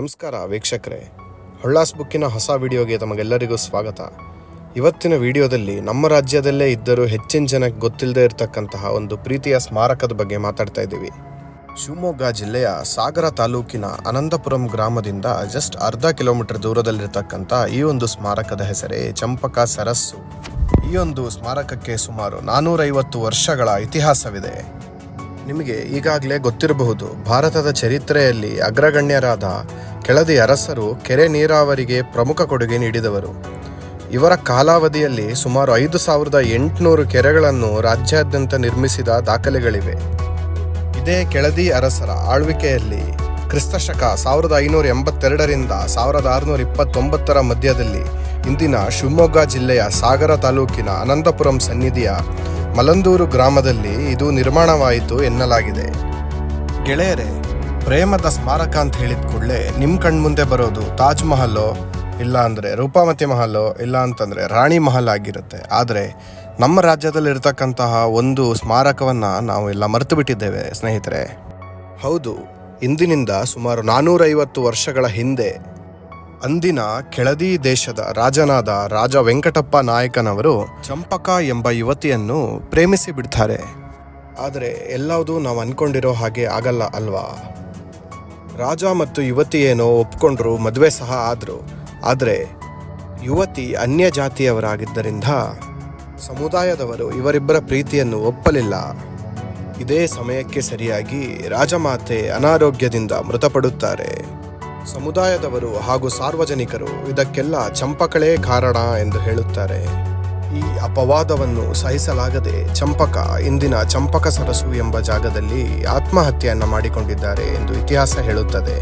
ನಮಸ್ಕಾರ ವೀಕ್ಷಕರೇ, ಹೊಳ್ಳಾಸ್ ಬುಕ್ಕಿನ ಹೊಸ ವಿಡಿಯೋಗೆ ತಮಗೆಲ್ಲರಿಗೂ ಸ್ವಾಗತ. ಇವತ್ತಿನ ವಿಡಿಯೋದಲ್ಲಿ ನಮ್ಮ ರಾಜ್ಯದಲ್ಲೇ ಇದ್ದರೂ ಹೆಚ್ಚಿನ ಜನಕ್ಕೆ ಗೊತ್ತಿಲ್ಲದೆ ಇರತಕ್ಕಂತಹ ಒಂದು ಪ್ರೀತಿಯ ಸ್ಮಾರಕದ ಬಗ್ಗೆ ಮಾತಾಡ್ತಾ ಇದ್ದೀವಿ. ಶಿವಮೊಗ್ಗ ಜಿಲ್ಲೆಯ ಸಾಗರ ತಾಲೂಕಿನ ಅನಂತಪುರಂ ಗ್ರಾಮದಿಂದ ಜಸ್ಟ್ ಅರ್ಧ ಕಿಲೋಮೀಟರ್ ದೂರದಲ್ಲಿರ್ತಕ್ಕಂಥ ಈ ಒಂದು ಸ್ಮಾರಕದ ಹೆಸರೇ ಚಂಪಕ ಸರಸ್ಸು. ಈ ಒಂದು ಸ್ಮಾರಕಕ್ಕೆ ಸುಮಾರು 450 ವರ್ಷಗಳ ಇತಿಹಾಸವಿದೆ. ನಿಮಗೆ ಈಗಾಗಲೇ ಗೊತ್ತಿರಬಹುದು, ಭಾರತದ ಚರಿತ್ರೆಯಲ್ಲಿ ಅಗ್ರಗಣ್ಯರಾದ ಕೆಳದಿ ಅರಸರು ಕೆರೆ ನೀರಾವರಿಗೆ ಪ್ರಮುಖ ಕೊಡುಗೆ ನೀಡಿದವರು. ಇವರ ಕಾಲಾವಧಿಯಲ್ಲಿ ಸುಮಾರು 5800 ಕೆರೆಗಳನ್ನು ರಾಜ್ಯಾದ್ಯಂತ ನಿರ್ಮಿಸಿದ ದಾಖಲೆಗಳಿವೆ. ಇದೇ ಕೆಳದಿ ಅರಸರ ಆಳ್ವಿಕೆಯಲ್ಲಿ ಕ್ರಿಸ್ತಶಕ 1582ರಿಂದ 1629 ಮಧ್ಯದಲ್ಲಿ ಇಂದಿನ ಶಿವಮೊಗ್ಗ ಜಿಲ್ಲೆಯ ಸಾಗರ ತಾಲೂಕಿನ ಅನಂತಪುರಂ ಸನ್ನಿಧಿಯ ಮಲಂದೂರು ಗ್ರಾಮದಲ್ಲಿ ಇದು ನಿರ್ಮಾಣವಾಯಿತು ಎನ್ನಲಾಗಿದೆ. ಗೆಳೆಯರೇ, ಪ್ರೇಮದ ಸ್ಮಾರಕ ಅಂತ ಹೇಳಿದ ಕೂಡಲೇ ನಿಮ್ಮ ಕಣ್ಮುಂದೆ ಬರೋದು ತಾಜ್ ಮಹಲೋ, ಇಲ್ಲ ಅಂದರೆ ರೂಪಾಮತಿ ಮಹಲೋ, ಇಲ್ಲ ಅಂತಂದರೆ ರಾಣಿ ಮಹಲ್ ಆಗಿರುತ್ತೆ. ಆದರೆ ನಮ್ಮ ರಾಜ್ಯದಲ್ಲಿರ್ತಕ್ಕಂತಹ ಒಂದು ಸ್ಮಾರಕವನ್ನು ನಾವು ಎಲ್ಲ ಮರೆತು ಬಿಟ್ಟಿದ್ದೇವೆ ಸ್ನೇಹಿತರೆ. ಹೌದು, ಇಂದಿನಿಂದ ಸುಮಾರು 450 ವರ್ಷಗಳ ಹಿಂದೆ ಅಂದಿನ ಕೆಳದಿ ದೇಶದ ರಾಜನಾದ ರಾಜ ವೆಂಕಟಪ್ಪ ನಾಯಕನವರು ಚಂಪಕ ಎಂಬ ಯುವತಿಯನ್ನು ಪ್ರೇಮಿಸಿ ಬಿಡ್ತಾರೆ. ಆದರೆ ಎಲ್ಲವೂ ನಾವು ಅಂದ್ಕೊಂಡಿರೋ ಹಾಗೆ ಆಗಲ್ಲ ಅಲ್ವಾ. ರಾಜ ಮತ್ತು ಯುವತಿ ಏನೋ ಒಪ್ಕೊಂಡ್ರು, ಮದುವೆ ಸಹ ಆದರು. ಆದರೆ ಯುವತಿ ಅನ್ಯ ಜಾತಿಯವರಾಗಿದ್ದರಿಂದ ಸಮುದಾಯದವರು ಇವರಿಬ್ಬರ ಪ್ರೀತಿಯನ್ನು ಒಪ್ಪಲಿಲ್ಲ. ಇದೇ ಸಮಯಕ್ಕೆ ಸರಿಯಾಗಿ ರಾಜಮಾತೆ ಅನಾರೋಗ್ಯದಿಂದ ಮೃತಪಡುತ್ತಾರೆ. ಸಮುದಾಯದವರು ಹಾಗೂ ಸಾರ್ವಜನಿಕರು ಇದಕ್ಕೆಲ್ಲ ಚಂಪಕಳೇ ಕಾರಣ ಎಂದು ಹೇಳುತ್ತಾರೆ. ಈ ಅಪವಾದವನ್ನು ಸಹಿಸಲಾಗದೆ ಚಂಪಕ ಇಂದಿನ ಚಂಪಕ ಸರಸ್ಸು ಎಂಬ ಜಾಗದಲ್ಲಿ ಆತ್ಮಹತ್ಯೆಯನ್ನು ಮಾಡಿಕೊಂಡಿದ್ದಾರೆ ಎಂದು ಇತಿಹಾಸ ಹೇಳುತ್ತದೆ.